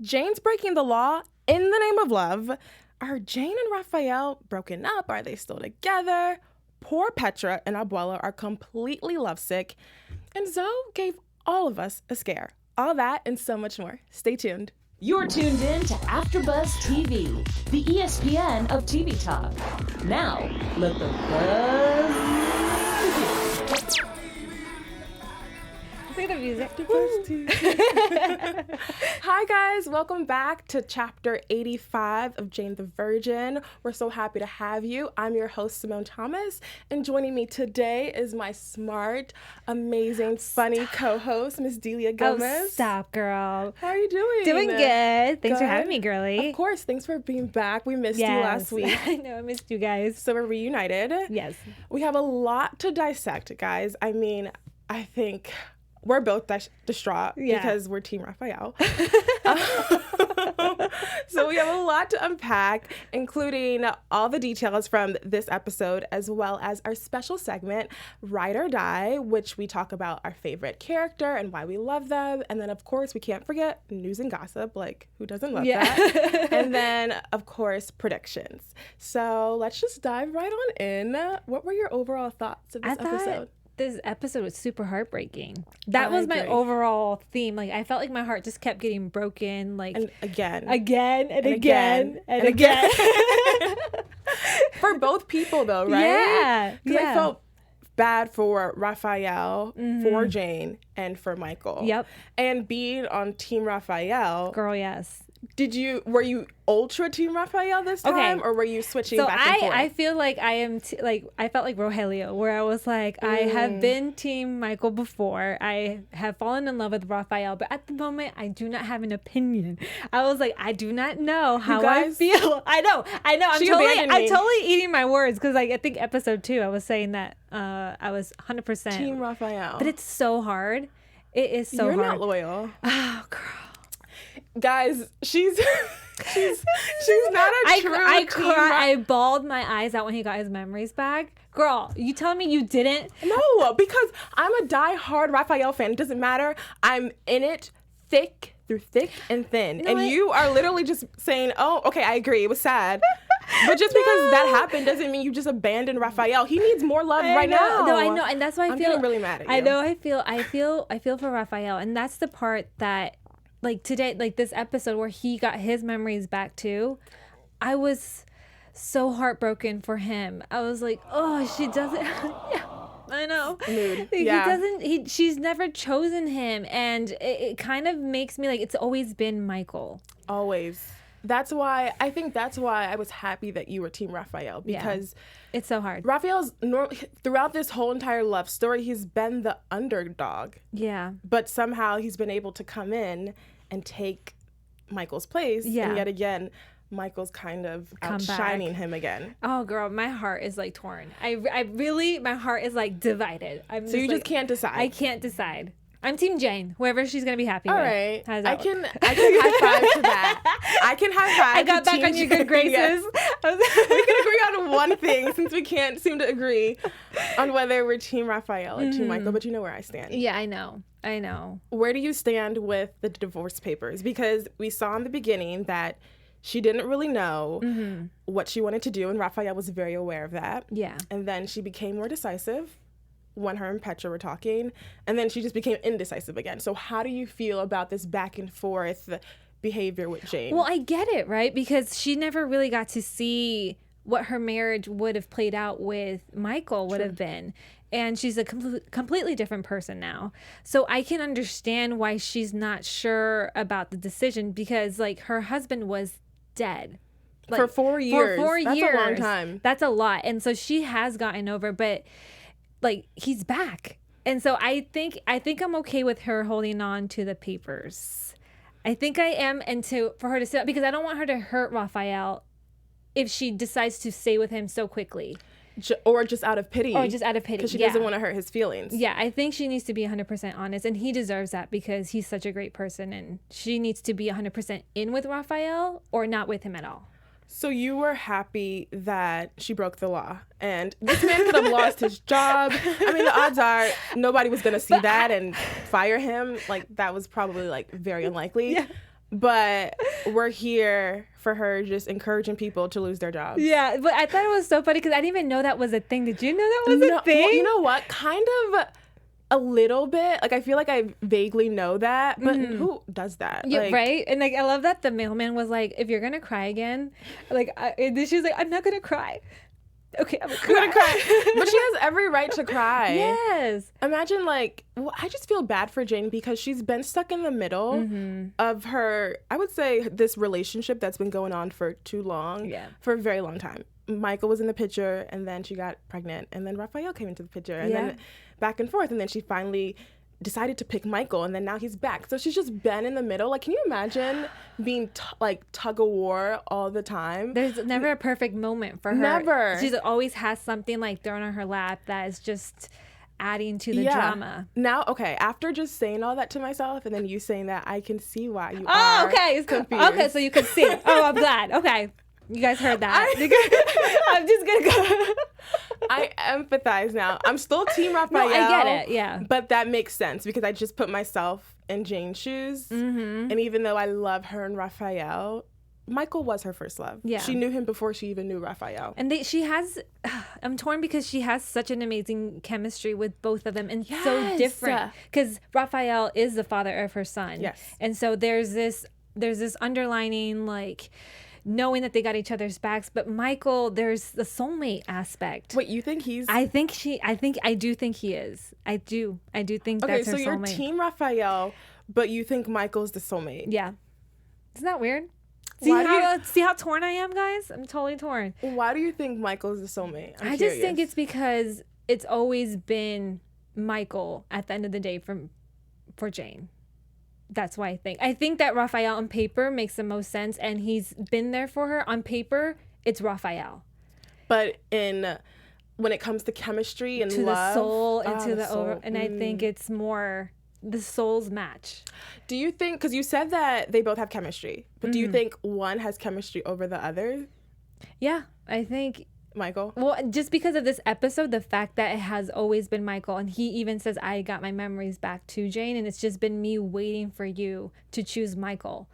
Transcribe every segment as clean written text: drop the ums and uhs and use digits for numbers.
Jane's breaking the law in the name of love. Are Jane and Rafael broken up? Are they still together? Poor Petra and Abuela are completely lovesick. And Zoe gave all of us a scare. All that and so much more. Stay tuned. You're tuned in to AfterBuzz TV, the ESPN of TV talk. Now, let the buzz begin. Play the music. Hi guys, welcome back to chapter 85 of Jane the Virgin. We're so happy to have you. I'm your host, Simone Thomas, and joining me today is my smart, amazing, funny co-host, Miss Delia Gomez. Oh, stop, girl. How are you doing? Doing good. Thanks for having me, girly. Of course, thanks for being back. We missed you last week. I know, I missed you guys. So we're reunited. Yes. We have a lot to dissect, guys. I mean, I think we're both distraught because we're Team Rafael. So we have a lot to unpack, including all the details from this episode, as well as our special segment, Ride or Die, which we talk about our favorite character and why we love them. And then, of course, we can't forget news and gossip. Like, who doesn't love that? And then, of course, predictions. So let's just dive right on in. What were your overall thoughts of this episode? This episode was super heartbreaking. That was my overall theme. Like, I felt like my heart just kept getting broken. Like, and again. For both people, though, right? Yeah. Because I felt bad for Rafael, for Jane, and for Michael. Yep. And being on Team Rafael. Girl, yes. Were you ultra Team Rafael this time, or were you switching back and forth? I feel like I am I felt like Rogelio, where I was like, I have been Team Michael before. I have fallen in love with Rafael, but at the moment, I do not have an opinion. I was like, I do not know how I feel. I know. I'm totally eating my words because, like, I think episode 2, I was saying that I was 100% Team Rafael, but it's so hard. It is so hard. You're not loyal. Oh, girl. Guys, she's not a true I bawled my eyes out when he got his memories back. Girl, you telling me you didn't? No, because I'm a die-hard Rafael fan. It doesn't matter. I'm in it through thick and thin. You are literally just saying, oh, okay, I agree. It was sad. But just because that happened doesn't mean you just abandoned Rafael. He needs more love right now. No, I know. And that's why I'm getting really mad at you. I know. I feel for Rafael. And that's the part that, like, today, like this episode where he got his memories back too, I was so heartbroken for him. I was like, oh, she doesn't. Yeah, I know. Mood. He doesn't. She's never chosen him, and it kind of makes me like it's always been Michael. Always. That's why I was happy that you were Team Rafael, because it's so hard. Rafael's throughout this whole entire love story, he's been the underdog. Yeah. But somehow he's been able to come in and take Michael's place. Yeah. And yet again, Michael's kind of outshining him again. Oh, girl, my heart is like torn. I really, my heart is like divided. So you just can't decide. I can't decide. I'm Team Jane, whoever she's going to be happy with. All right. I can high five to that. I can high five. I got back on your good graces. Yes. We can agree on one thing, since we can't seem to agree on whether we're Team Rafael or Team Michael, but you know where I stand. Yeah, I know. Where do you stand with the divorce papers? Because we saw in the beginning that she didn't really know what she wanted to do, and Rafael was very aware of that. Yeah. And then she became more decisive when her and Petra were talking, and then she just became indecisive again. So how do you feel about this back and forth behavior with Jane? Well, I get it, right? Because she never really got to see what her marriage would have played out with Michael would have been. And she's a completely different person now. So I can understand why she's not sure about the decision, because, like, her husband was dead. Like, for 4 years. For 4 years. That's a long time. That's a lot. And so she has gotten over, but, like, he's back. And so I think I'm okay with her holding on to the papers. I think I am, and for her to sit, because I don't want her to hurt Rafael if she decides to stay with him so quickly. Or just out of pity. Because she doesn't want to hurt his feelings. Yeah, I think she needs to be 100% honest, and he deserves that because he's such a great person, and she needs to be 100% in with Rafael or not with him at all. So you were happy that she broke the law, and this man could have lost his job. I mean, the odds are nobody was going to see that and fire him. Like, that was probably, like, very unlikely. Yeah. but we're here for her just encouraging people to lose their jobs. Yeah, but I thought it was so funny because I didn't even know that was a thing. Did you know that was a thing? Well, you know what? Kind of a little bit. Like, I feel like I vaguely know that, but who does that? Yeah, like, right? And like, I love that the mailman was like, if you're going to cry again, like, and then she was like, I'm not going to cry. Okay, I'm gonna cry. But she has every right to cry. Yes. Imagine, like, well, I just feel bad for Jane because she's been stuck in the middle of her, I would say, this relationship that's been going on for too long. Yeah. For a very long time. Michael was in the picture, and then she got pregnant, and then Rafael came into the picture, and then back and forth, and then she finally decided to pick Michael, and then now he's back. So she's just been in the middle. Like, can you imagine being like tug of war all the time? There's never a perfect moment for her. Never. She always has something like thrown on her lap that is just adding to the drama. Now, okay, after just saying all that to myself and then you saying that, I can see why you are okay. confused. Okay, so you can see. Oh, I'm glad. Okay. You guys heard that. I'm just going to go. I empathize now. I'm still Team Rafael. No, I get it, yeah. But that makes sense because I just put myself in Jane's shoes. And even though I love her and Rafael, Michael was her first love. Yeah. She knew him before she even knew Rafael. And she has, I'm torn because she has such an amazing chemistry with both of them and so different. Because Rafael is the father of her son. Yes. And so there's this underlining, like, knowing that they got each other's backs, but Michael, there's the soulmate aspect. Wait, you think he's? I do think he is. I do think that's her soulmate. Okay, so you're Team Rafael, but you think Michael's the soulmate. Yeah. Isn't that weird? See how torn I am, guys? I'm totally torn. Why do you think Michael's the soulmate? I just think it's because it's always been Michael at the end of the day for Jane. That's why I think that Rafael on paper makes the most sense, and he's been there for her. On paper, it's Rafael. But when it comes to chemistry and to love, the soul and to the soul. And I think it's more the souls match. Do you think, because you said that they both have chemistry, but do you think one has chemistry over the other? Yeah, I think Michael? Well, just because of this episode, the fact that it has always been Michael, and he even says, I got my memories back to Jane, and it's just been me waiting for you to choose Michael.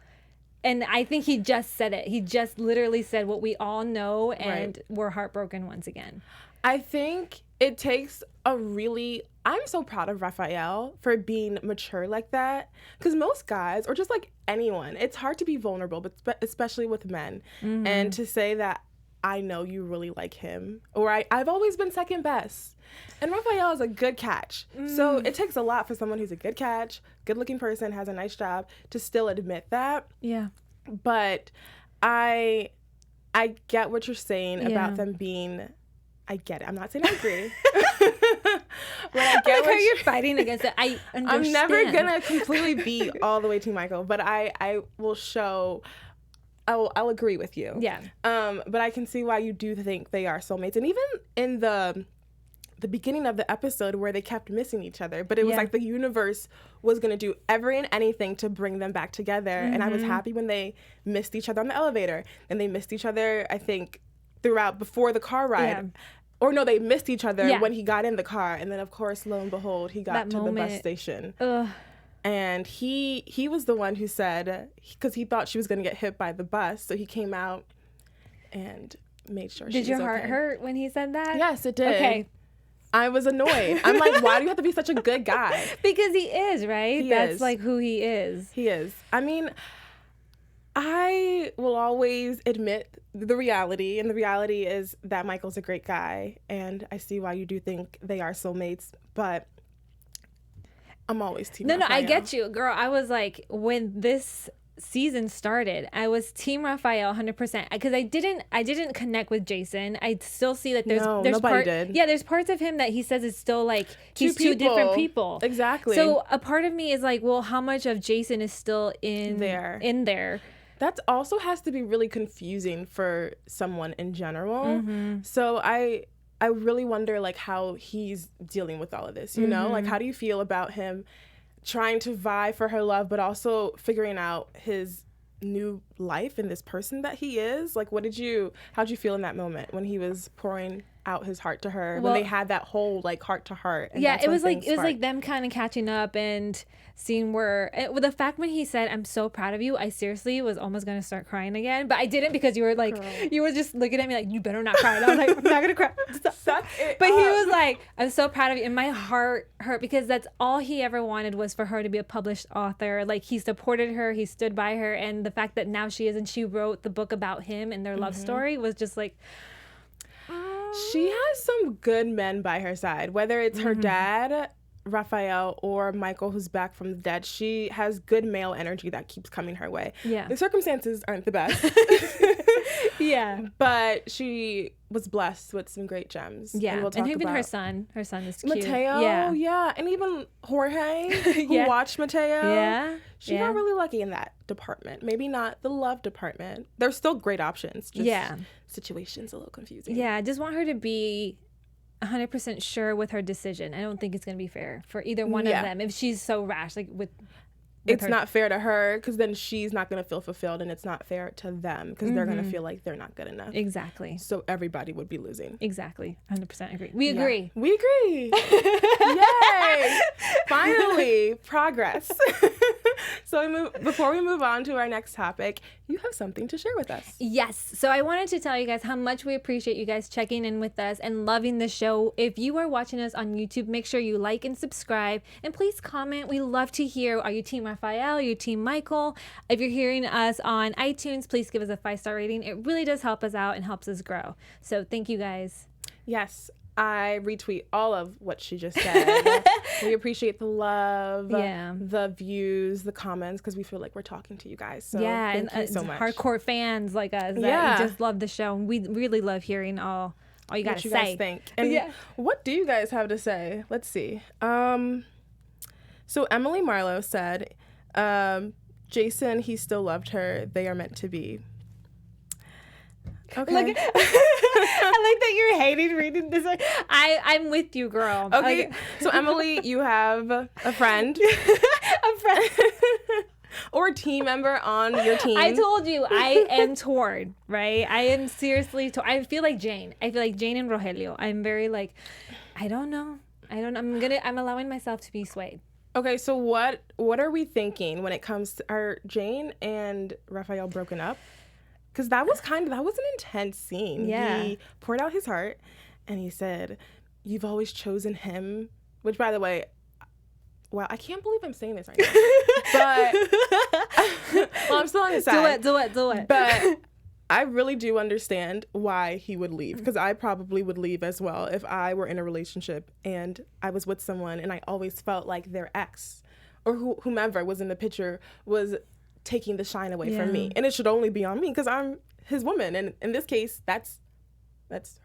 And I think he just said it. He just literally said what we all know, and we're heartbroken once again. I think it takes I'm so proud of Rafael for being mature like that. Because most guys, or just like anyone, it's hard to be vulnerable, but especially with men. And to say that, I know you really like him, or I've always been second best. And Rafael is a good catch. So it takes a lot for someone who's a good catch, good looking person, has a nice job, to still admit that. Yeah. But I get what you're saying about them being, I get it. I'm not saying I agree. But I get how you're fighting against it. I understand. I'm never going to completely be all the way to Michael, but I will show... I'll agree with you. Yeah. But I can see why you do think they are soulmates. And even in the beginning of the episode where they kept missing each other, but it was like the universe was going to do every and anything to bring them back together. And I was happy when they missed each other on the elevator. And they missed each other, I think, before the car ride. Yeah. Or no, they missed each other when he got in the car. And then, of course, lo and behold, he got to the bus station. Ugh. And he was the one who said, because he thought she was going to get hit by the bus, so he came out and made sure she was okay. Did your heart hurt when he said that? Yes, it did. Okay. I was annoyed. I'm like, why do you have to be such a good guy? Because he is, right? That's like who he is. He is. I mean, I will always admit the reality, and the reality is that Michael's a great guy, and I see why you do think they are soulmates, but... I'm always Team Rafael. No, I get you, girl. I was like, when this season started, I was Team Rafael 100% because I didn't connect with Jason. I still see that there's nobody did. Yeah, there's parts of him that he says is still like he's two different people. Exactly. So a part of me is like, well, how much of Jason is still in there? That also has to be really confusing for someone in general. So I really wonder, like, how he's dealing with all of this, you know? Like, how do you feel about him trying to vie for her love, but also figuring out his new life and this person that he is? Like, how'd you feel in that moment when he was pouring out his heart to her Well, when they had that whole like heart to heart. Yeah, it was like them kind of catching up and seeing where with the fact when he said, "I'm so proud of you," I seriously was almost gonna start crying again, but I didn't because you were like, you were just looking at me like, "You better not cry." And I was like, "I'm not gonna cry." Suck it But up. he was like, "I'm so proud of you," and my heart hurt because that's all he ever wanted was for her to be a published author. Like he supported her, he stood by her, and the fact that now she is and she wrote the book about him and their love story was just like. She has some good men by her side, whether it's her dad, Rafael, or Michael, who's back from the dead. She has good male energy that keeps coming her way. Yeah. The circumstances aren't the best. Yeah. But she was blessed with some great gems. Yeah. And we'll talk and even about her son is cute. Mateo, yeah. And even Jorge, who Yeah. watched Mateo. Yeah. She got really lucky in that department. Maybe not the love department. There's still great options. Just situation's a little confusing. Yeah. I just want her to be 100% sure with her decision. I don't think it's going to be fair for either one of them if she's so rash, like with it's her. not fair to her because then she's not going to feel fulfilled, and it's not fair to them because they're going to feel like they're not good enough. Exactly. So everybody would be losing. Exactly. 100% agree. We agree. We agree. Yay! Finally, progress. So before we move on to our next topic, you have something to share with us. Yes. So I wanted to tell you guys how much we appreciate you guys checking in with us and loving the show. If you are watching us on YouTube, make sure you like and subscribe. And please comment. We love to hear, are you Team Rafael? Are you Team Michael? If you're hearing us on iTunes, please give us a 5-star rating. It really does help us out and helps us grow. So thank you guys. Yes. I retweet all of what she just said. We appreciate the love, the views, the comments, because we feel like we're talking to you guys. So thank you so much. Hardcore fans like us that just love the show. And we really love hearing all you got to say. What you guys think. And what do you guys have to say? Let's see. So Emily Marlowe said, Jason, he still loved her. They are meant to be. Okay. I like that you're hating reading this. I'm with you, girl. Okay. So Emily, you have a friend. A friend. Or a team member on your team. I told you I am torn, right? I am seriously torn. I feel like Jane. and Rogelio. I'm very like, I don't know. I'm allowing myself to be swayed. Okay, so what are we thinking when it comes to, are Jane and Rafael broken up? Because that was an intense scene. Yeah. He poured out his heart and he said, "You've always chosen him," which, by the way, wow, I can't believe I'm saying this right now. But, well, I'm still on his side. Do it. But I really do understand why he would leave, because I probably would leave as well if I were in a relationship and I was with someone and I always felt like their ex or whomever was in the picture was taking the shine away from me, and it should only be on me because I'm his woman, and in this case that's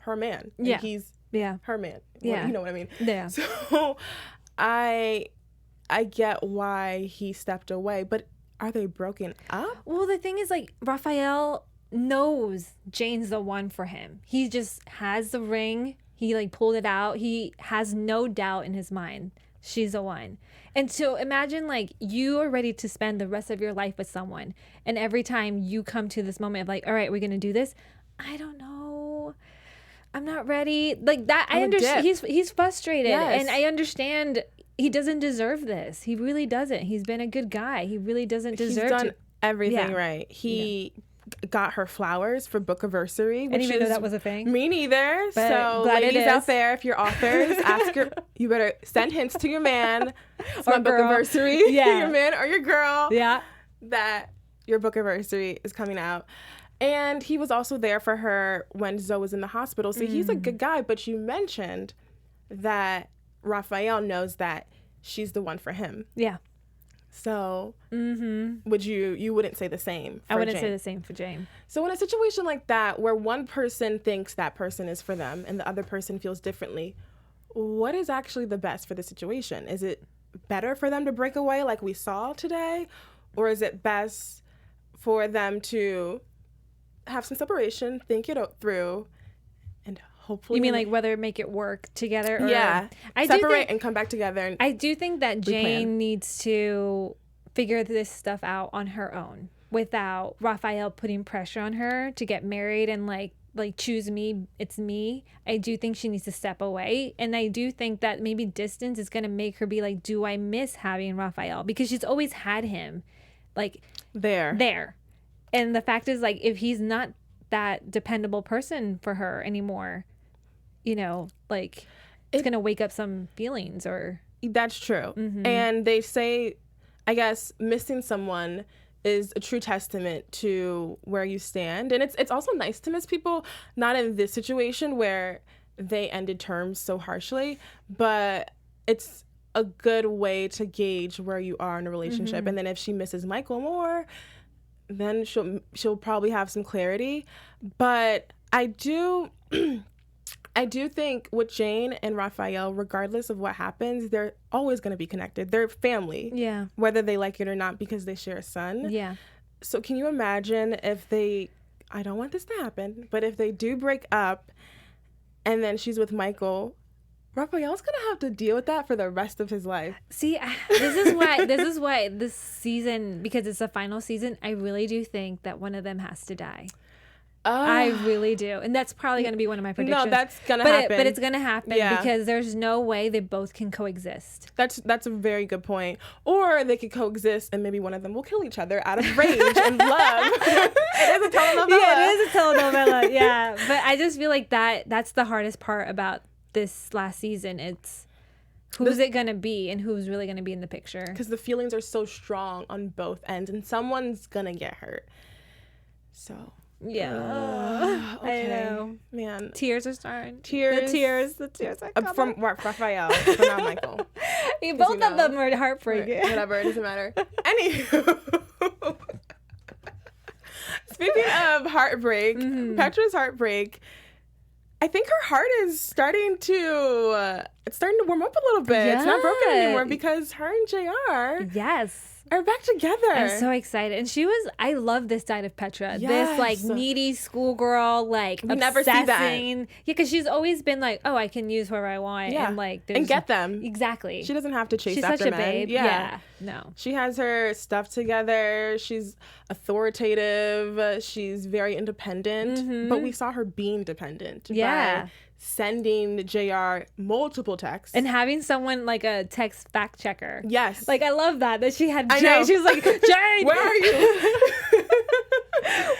her man. And he's her man. Yeah, you know what I mean. Yeah. So I get why he stepped away, but are they broken up? Well, the thing is, like, Rafael knows Jane's the one for him. He just has the ring. He like pulled it out. He has no doubt in his mind she's the one. And so imagine like you are ready to spend the rest of your life with someone, and every time you come to this moment of like, all right, we're gonna do this, I don't know, I'm not ready, like that. I understand he's frustrated, and I understand he doesn't deserve this. He really doesn't. He's been a good guy. He really doesn't deserve He's done everything right. He got her flowers for book-iversary. I didn't even know that was a thing. Me neither. But so ladies out there, if you're authors, you better send hints to your man. It's my book-iversary. Yeah. Your man or your girl. Yeah. That your book-iversary is coming out. And he was also there for her when Zoe was in the hospital. So he's a good guy. But you mentioned that Rafael knows that she's the one for him. Yeah. So would you wouldn't say the same for I wouldn't Jane. say the same for Jane. So in a situation like that where one person thinks that person is for them and the other person feels differently, what is actually the best for the situation? Is it better for them to break away like we saw today? Or is it best for them to have some separation, think it through, and hopefully... You mean like whether make it work together? Or... Yeah. Separate and come back together. And I do think that Jane needs to figure this stuff out on her own without Rafael putting pressure on her to get married and like like choose me, it's me. I do think she needs to step away, and I do think that maybe distance is going to make her be like, do I miss having Rafael, because she's always had him like there. And the fact is, like, if he's not that dependable person for her anymore, you know, like, it's going to wake up some feelings. Or that's true. And they say, I guess, missing someone is a true testament to where you stand. And it's also nice to miss people, not in this situation where they ended terms so harshly, but it's a good way to gauge where you are in a relationship. And then if she misses Michael more, then she'll probably have some clarity. But I do think with Jane and Rafael, regardless of what happens, they're always going to be connected. They're family. Yeah. Whether they like it or not, because they share a son. Yeah. So can you imagine if I don't want this to happen, but if they do break up and then she's with Michael, Rafael's going to have to deal with that for the rest of his life. See, this is why this season, because it's the final season, I really do think that one of them has to die. I really do. And that's probably going to be one of my predictions. No, that's going to happen. But it's going to happen because there's no way they both can coexist. That's a very good point. Or they could coexist and maybe one of them will kill each other out of rage and love. It is a telenovela. Yeah, it is a telenovela. Yeah. But I just feel like that's the hardest part about this last season. It's who's it going to be and who's really going to be in the picture. Because the feelings are so strong on both ends and someone's going to get hurt. So... yeah. Okay. I know. Man. Tears are starting. The tears are coming. From Rafael, but not Michael. Both of them are heartbreaking. Whatever, it doesn't matter. Anywho. Speaking of heartbreak, Petra's heartbreak, I think her heart is starting to warm up a little bit. Yeah. It's not broken anymore because her and JR are back together. I'm so excited. And I love this side of Petra. Yes. This like needy schoolgirl, like we never see that. Yeah, because she's always been like, oh, I can use whoever I want and get them. Exactly. She doesn't have to chase she's after such a men. Babe. Yeah. No. She has her stuff together. She's authoritative. She's very independent. But we saw her being dependent. By sending JR multiple texts. And having someone like a text fact checker. Yes. Like, I love that she had Jane. She was like, Jane! Where are you?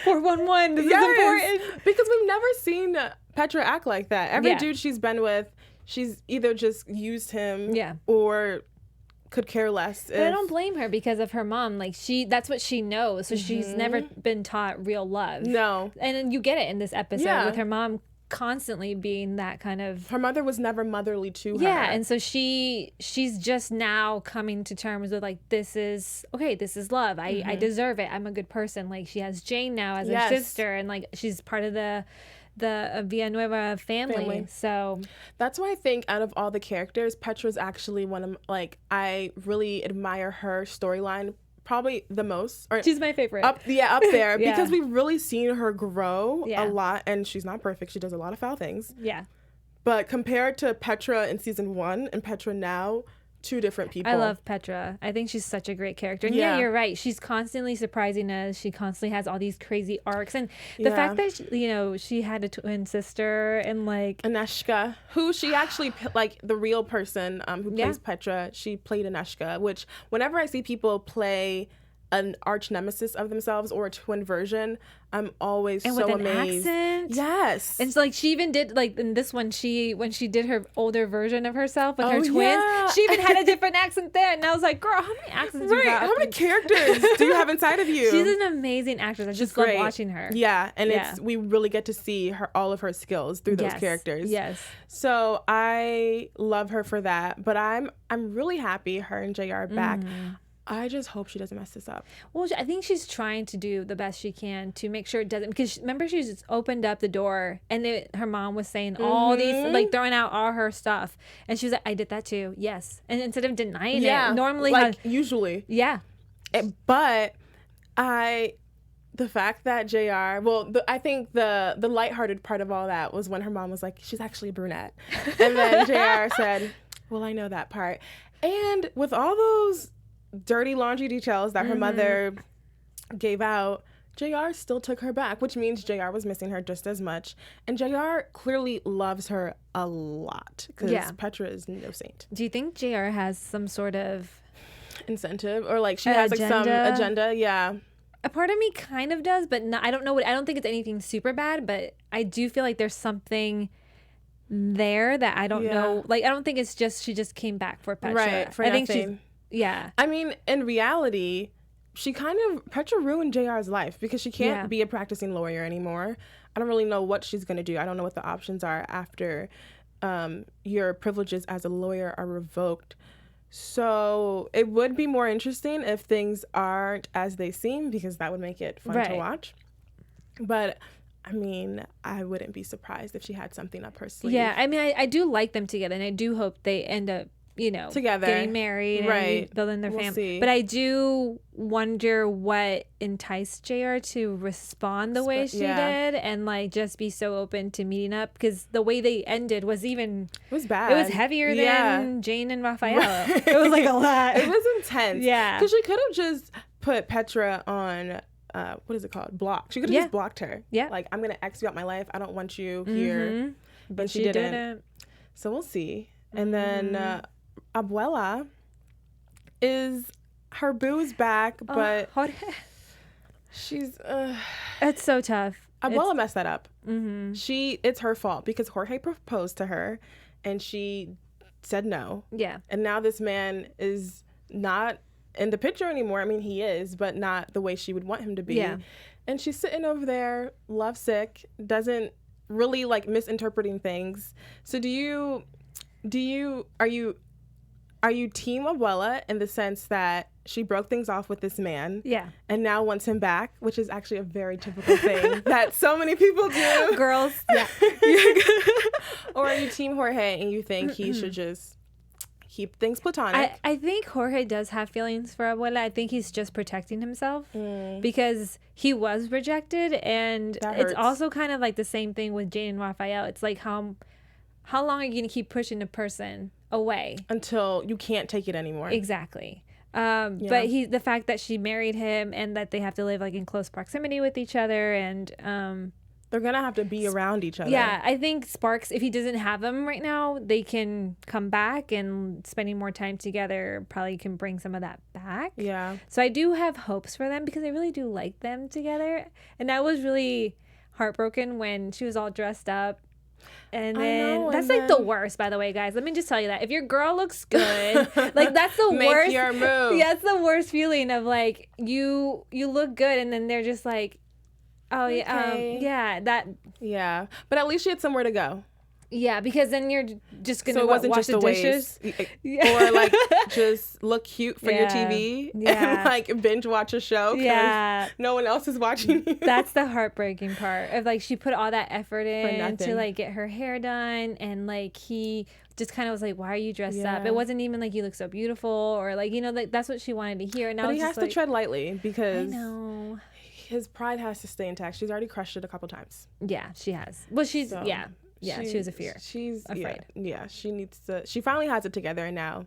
411, this is important. Because we've never seen Petra act like that. Every dude she's been with, she's either just used him or could care less. But I don't blame her because of her mom. Like, that's what she knows. So she's never been taught real love. No. And you get it in this episode with her mom constantly being that kind of... Her mother was never motherly to her. Yeah, and so she's just now coming to terms with, like, this is love. I deserve it. I'm a good person. Like, she has Jane now as her sister, and, like, she's part of the Villanueva family. So that's why I think out of all the characters, Petra's actually one of, like, I really admire her storyline probably the most. Or she's my favorite. Up there. Because we've really seen her grow a lot, and she's not perfect. She does a lot of foul things. Yeah. But compared to Petra in season 1 and Petra now, two different people. I love Petra. I think she's such a great character. And yeah, you're right. She's constantly surprising us. She constantly has all these crazy arcs. And the fact that, she had a twin sister and like... Aneshka, who she actually, like the real person who plays Petra, she played Aneshka, which whenever I see people play an arch nemesis of themselves or a twin version, I'm always so amazed. And with an accent. Yes. And so, like, she even did, like, in this one, when she did her older version of herself with her twins, she even had a different accent there. And I was like, girl, how many accents you got? How many characters do you have inside of you? She's an amazing actress. I just love watching her. Yeah. And we really get to see all of her skills through those characters. Yes. So I love her for that. But I'm really happy her and JR are back. I just hope she doesn't mess this up. Well, I think she's trying to do the best she can to make sure it doesn't. Because remember, she just opened up the door and her mom was saying all these, like throwing out all her stuff. And she was like, I did that too. Yes. And instead of denying it, normally. Like usually. Yeah. But the fact that JR, I think the lighthearted part of all that was when her mom was like, she's actually a brunette. And then JR said, well, I know that part. And with all those dirty laundry details that her mother gave out, JR still took her back, which means JR was missing her just as much. And JR clearly loves her a lot because Petra is no saint. Do you think JR has some sort of incentive, or like she has like some agenda? Yeah. A part of me kind of does, but I don't know what. I don't think it's anything super bad, but I do feel like there's something there that I don't know. Like I don't think it's just she just came back for Petra. Right. For nothing. Think I mean, in reality, Petra ruined JR's life because she can't be a practicing lawyer anymore. I don't really know what she's going to do. I don't know what the options are after your privileges as a lawyer are revoked. So it would be more interesting if things aren't as they seem, because that would make it fun to watch. But I mean, I wouldn't be surprised if she had something up her sleeve. Yeah, I mean, I do like them together, and I do hope they end up, together, getting married and building their family. But I do wonder what enticed JR to respond the way she did, and like just be so open to meeting up, because the way they ended was bad. It was heavier than Jane and Rafael. It was like a lot. It was intense. Yeah, because she could have just put Petra on what is it called? Block. She could have just blocked her. Yeah, like, I'm gonna X you out my life. I don't want you here. But she didn't. So we'll see. And then Abuela is her boo's back, but Jorge. She's it's so tough. Abuela messed that up. It's her fault because Jorge proposed to her and she said no. Yeah. And now this man is not in the picture anymore. I mean, he is, but not the way she would want him to be. Yeah. And she's sitting over there, lovesick, doesn't really like misinterpreting things. So are you team Abuela in the sense that she broke things off with this man and now wants him back, which is actually a very typical thing that so many people do. Girls. Yeah. Or are you team Jorge and you think he should just keep things platonic? I think Jorge does have feelings for Abuela. I think he's just protecting himself because he was rejected, and it's also kind of like the same thing with Jane and Rafael. It's like how long are you going to keep pushing a person away until you can't take it anymore? Exactly. But the fact that she married him and that they have to live like in close proximity with each other, and they're gonna have to be around each other. Yeah, I think Sparks, if he doesn't have them right now, they can come back, and spending more time together probably can bring some of that back. Yeah. So I do have hopes for them because I really do like them together. And I was really heartbroken when she was all dressed up. And then that's like the worst, by the way, guys. Let me just tell you that if your girl looks good, like that's the worst. Make your move. Yeah, that's the worst feeling of like you look good, and then they're just like, oh yeah, yeah. But at least she had somewhere to go. Yeah, because then you're just gonna wash the dishes, or like just look cute for your TV and like binge watch a show. Yeah, no one else is watching you. That's the heartbreaking part of like she put all that effort in to like get her hair done, and like he just kind of was like, "Why are you dressed up?" It wasn't even like you look so beautiful, or like like that's what she wanted to hear. And now but he has to tread lightly because I know his pride has to stay intact. She's already crushed it a couple times. Yeah, she has. Well, she was a fear. She's afraid. Yeah, she needs to. She finally has it together, and now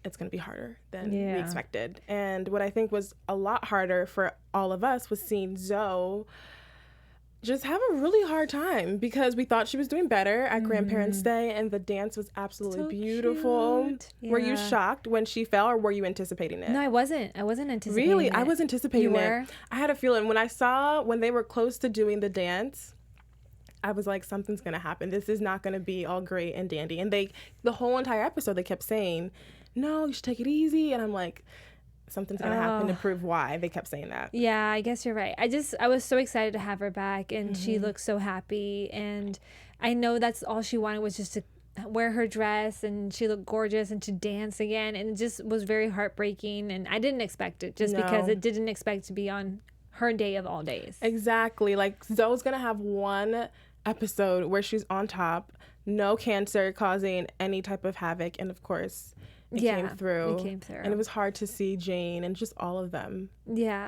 it's going to be harder than we expected. And what I think was a lot harder for all of us was seeing Zoe just have a really hard time because we thought she was doing better at Grandparents' Day, and the dance was absolutely beautiful. Yeah. Were you shocked when she fell, or were you anticipating it? No, I wasn't. I wasn't anticipating it. Really? I was anticipating it. I had a feeling when they were close to doing the dance, I was like, something's going to happen. This is not going to be all great and dandy. And the whole entire episode, they kept saying, no, you should take it easy. And I'm like, something's going to happen to prove why. They kept saying that. Yeah, I guess you're right. I was so excited to have her back, and she looked so happy. And I know that's all she wanted was just to wear her dress, and she looked gorgeous, and to dance again. And it just was very heartbreaking. And I didn't expect it because it didn't expect to be on her day of all days. Exactly. Like Zoe's going to have one episode where she's on top, no cancer causing any type of havoc, and of course it came through. And it was hard to see Jane and just all of them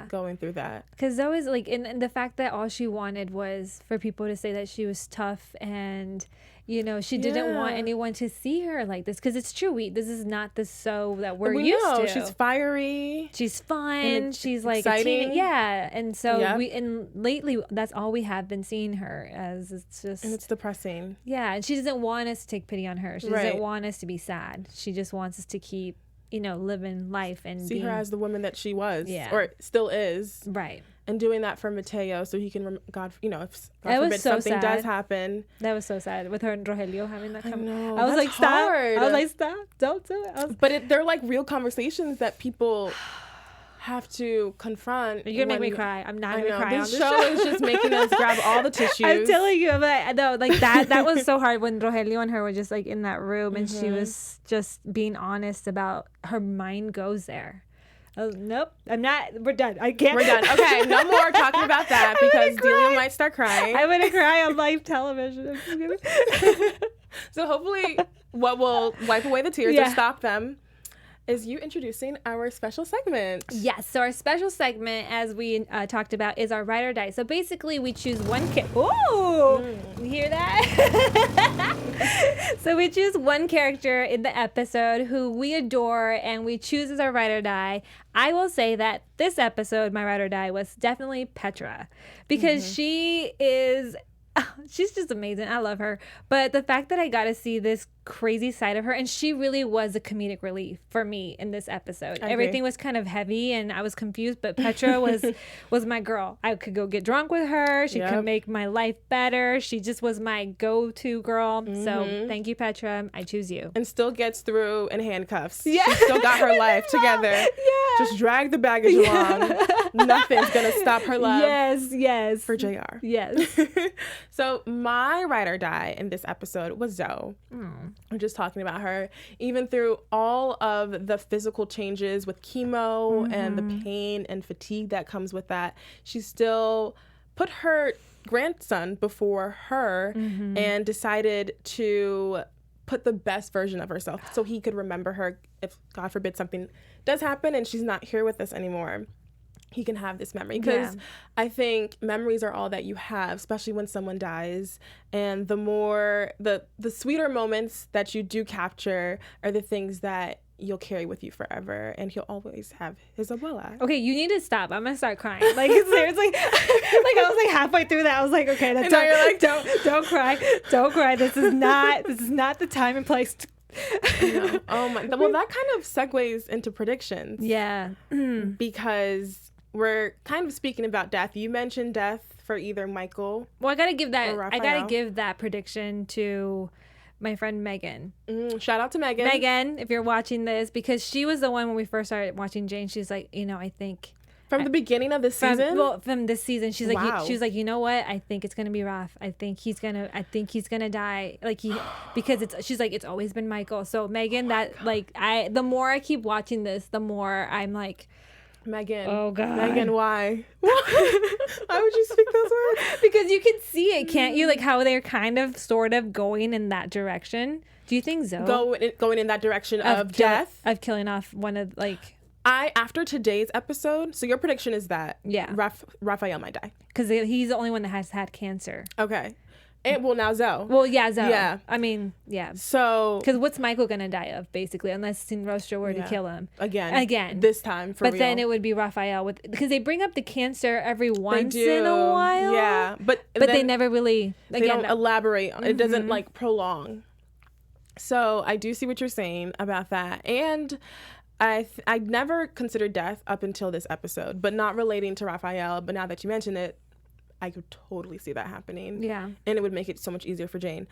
going through that. Because Zoe's like, and the fact that all she wanted was for people to say that she was tough, and she didn't want anyone to see her like this, because it's true, this is not the So that we're used to. She's fiery, she's fun, she's like exciting. And so and lately that's all we have been seeing her as. It's just, and it's depressing. And she doesn't want us to take pity on her. She doesn't want us to be sad. She just wants us to keep living life and see her as the woman that she was, Yeah. or still is, right. and doing that for Mateo so he can if God That was forbid so something sad. does happen. That was so sad with her and Rogelio having that conversation. I was like, stop. hard. I was like, stop. Don't do it. But they're like real conversations that people have to confront. You're gonna make me cry. I'm not gonna cry on this this show is just making us grab all the tissues. I'm telling you, but no, like that was so hard when Rogelio and her were just like in that room, and she was just being honest about her mind goes there. Oh, nope, I'm not. We're done. I can't. We're done. Okay, no more talking about that because Delia might start crying. I'm gonna cry on live television. So hopefully, what will wipe away the tears or stop them is you introducing our special segment. Yes, so our special segment, as we talked about, is our ride or die. So basically, we choose one Ooh! You hear that? So we choose one character in the episode who we adore, and we choose as our ride or die. I will say that this episode, my ride or die, was definitely Petra, because she's just amazing. I love her. But the fact that I got to see this crazy side of her, and she really was a comedic relief for me in this episode. Everything was kind of heavy and I was confused, but Petra was my girl. I could go get drunk with her. She could make my life better. She just was my go-to girl. So thank you, Petra. I choose you. And still gets through in handcuffs. Yeah. She still got her life together. Yeah. Just drag the baggage along. Nothing's going to stop her love. Yes. For JR. Yes. So my ride or die in this episode was Zoe. We're just talking about her. Even through all of the physical changes with chemo and the pain and fatigue that comes with that, she still put her grandson before her and decided to put the best version of herself so he could remember her if, God forbid, something does happen and she's not here with us anymore. He can have this memory, because I think memories are all that you have, especially when someone dies. And the more the sweeter moments that you do capture are the things that you'll carry with you forever, and he'll always have his abuela. Okay, you need to stop. I'm gonna start crying. Like, seriously, like I was like halfway through that. I was like, okay, that's you're like, don't cry, don't cry. This is not the time and place to. Oh my. Well, that kind of segues into predictions. Yeah. Because we're kind of speaking about death. You mentioned death for either Michael. Well, I gotta give Rafael. that prediction to my friend Megan. Shout out to Megan. Megan, if you're watching this, because she was the one when we first started watching Jane. She's like, I think from the beginning of the season. From this season, she's like, wow. she was like, you know what? I think it's gonna be Raph. I think he's gonna die. Like because she's like, it's always been Michael. So Megan, the more I keep watching this, the more I'm like, Megan. Oh God. Megan, why? Why would you speak those words? Because you can see it, can't you? Like how they're kind of sort of going in that direction. Do you think Zoe going in that direction of death? Of killing off one of after today's episode, so your prediction is that Rafael might die. Because he's the only one that has had cancer. Okay. And now Zoe. Well, yeah, Zoe. Yeah. I mean, yeah. So. Because what's Michael gonna die of, basically, unless Sinrostro were to kill him again. This time, for but real. then it would be Rafael because they bring up the cancer every once in a while. Yeah, but they never really. They don't elaborate. It doesn't prolong. So I do see what you're saying about that, and I never considered death up until this episode, but not relating to Rafael. But now that you mention it, I could totally see that happening. Yeah. And it would make it so much easier for Jane.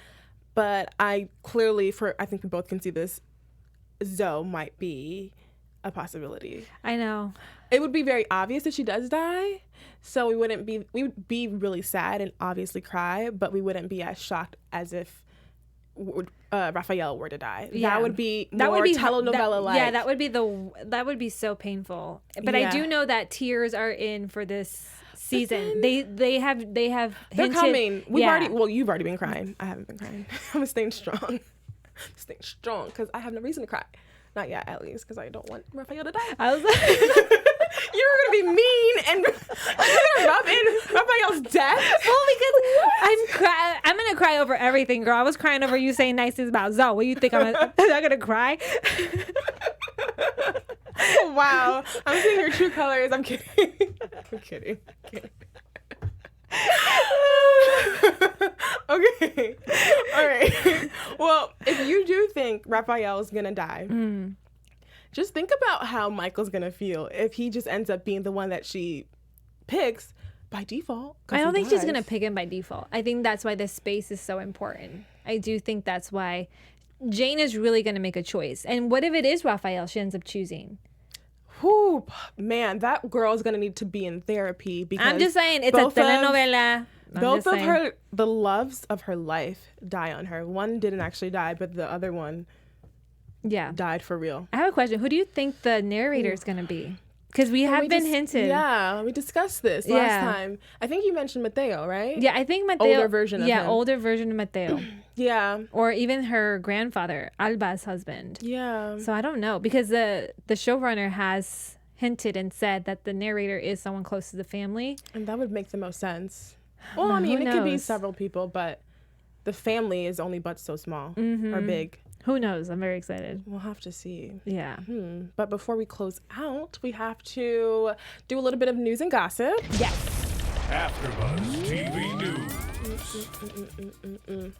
But I think we both can see this, Zoe might be a possibility. I know. It would be very obvious that she does die. So we would be really sad and obviously cry, but we wouldn't be as shocked as if Rafael were to die. Yeah. That would be more telenovela-like. Yeah, that would be so painful. But I do know that tears are in for this season. They have They're hinted, coming. You've already been crying. I haven't been crying. I'm staying strong. because I have no reason to cry. Not yet, at least, because I don't want Rafael to die. I was like, You you're gonna be mean and you're gonna rub in Rafael's death. Well, because I'm gonna cry over everything, girl. I was crying over you saying nice things about Zoe. What do you think I'm gonna cry? Wow, I'm seeing your true colors. I'm kidding. I'm kidding. Okay. All right. Well, if you do think Rafael's gonna die, just think about how Michael's gonna feel if he just ends up being the one that she picks by default. I don't think she's gonna pick him by default. I think that's why this space is so important. I do think that's why Jane is really gonna make a choice. And what if it is Rafael she ends up choosing? Whew, man, that girl's gonna need to be in therapy because I'm just saying it's a telenovela. Both of the loves of her life die on her. One didn't actually die, but the other one died for real. I have a question. Who do you think the narrator is going to be? Because we have been hinted. Yeah, we discussed this last time. I think you mentioned Mateo, right? Yeah, I think Mateo. Older version of him. Yeah, older version of Mateo. Yeah. Or even her grandfather, Alba's husband. Yeah. So I don't know because the showrunner has hinted and said that the narrator is someone close to the family. And that would make the most sense. Well, I mean, it could be several people, but the family is only but so small or big. Who knows? I'm very excited. We'll have to see. Yeah. But before we close out, we have to do a little bit of news and gossip. Yes. AfterBuzz TV News.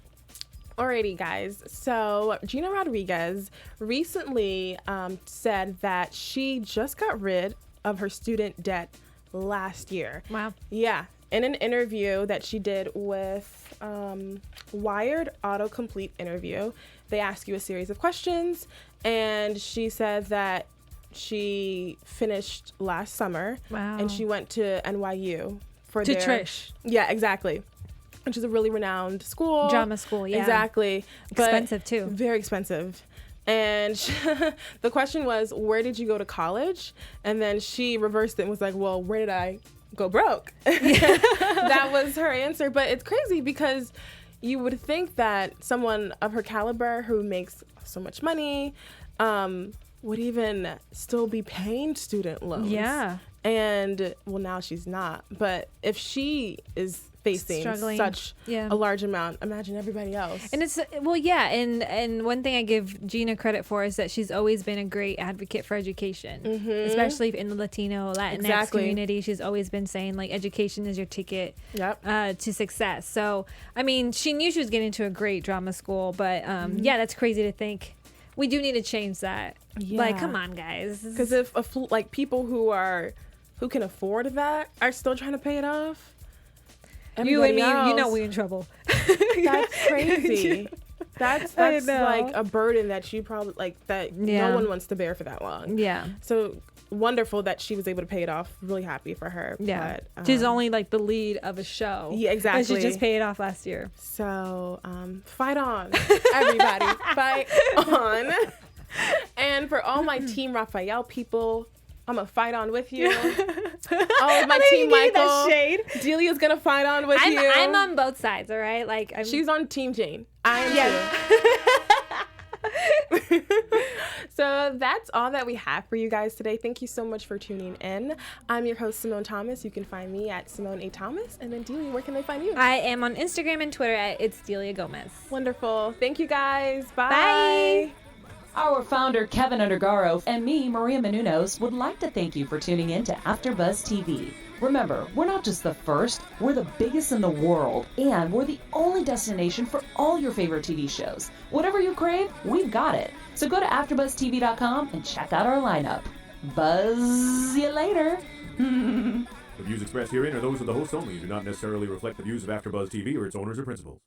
Alrighty, guys. So Gina Rodriguez recently said that she just got rid of her student debt last year. Wow. Yeah. In an interview that she did with Wired Autocomplete interview, they ask you a series of questions, and she said that she finished last summer. Wow. And she went to NYU for To their... Trish. Yeah, exactly. Which is a really renowned school. Drama school, yeah. Exactly. But Expensive, too. Very expensive. And the question was, where did you go to college? And then she reversed it and was like, well, where did I go broke? That was her answer. But it's crazy because you would think that someone of her caliber who makes so much money would even still be paying student loans. Yeah. And well, now she's not. But if she is facing struggling. such a large amount, imagine everybody else. And it's and one thing I give Gina credit for is that she's always been a great advocate for education, especially in the Latino Latinx community. She's always been saying like education is your ticket to success. So I mean, she knew she was getting into a great drama school, but that's crazy to think. We do need to change that. Like, come on, guys. Because if like people who can afford that are still trying to pay it off. You and me, you know we're in trouble. That's crazy. That's like a burden that you probably no one wants to bear for that long. Yeah. So wonderful that she was able to pay it off. Really happy for her. Yeah. But, she's only like the lead of a show. Yeah, exactly. And she just paid it off last year. So fight on, everybody. Fight on. And for all my Team Rafael people, I'm gonna fight on with you. All of my Team Michael. Delia's gonna fight on with you. I'm on both sides, all right? Like she's on Team Jane. I am too. So that's all that we have for you guys today. Thank you so much for tuning in. I'm your host, Simone Thomas. You can find me at Simone A. Thomas. And then Delia, where can they find you? I am on Instagram and Twitter at It's Delia Gomez. Wonderful. Thank you guys. Bye. Bye. Our founder, Keven Undergaro, and me, Maria Menounos, would like to thank you for tuning in to AfterBuzz TV. Remember, we're not just the first, we're the biggest in the world, and we're the only destination for all your favorite TV shows. Whatever you crave, we've got it. So go to AfterBuzzTV.com and check out our lineup. Buzz you later. The views expressed herein are those of the hosts only and do not necessarily reflect the views of AfterBuzz TV or its owners or principals.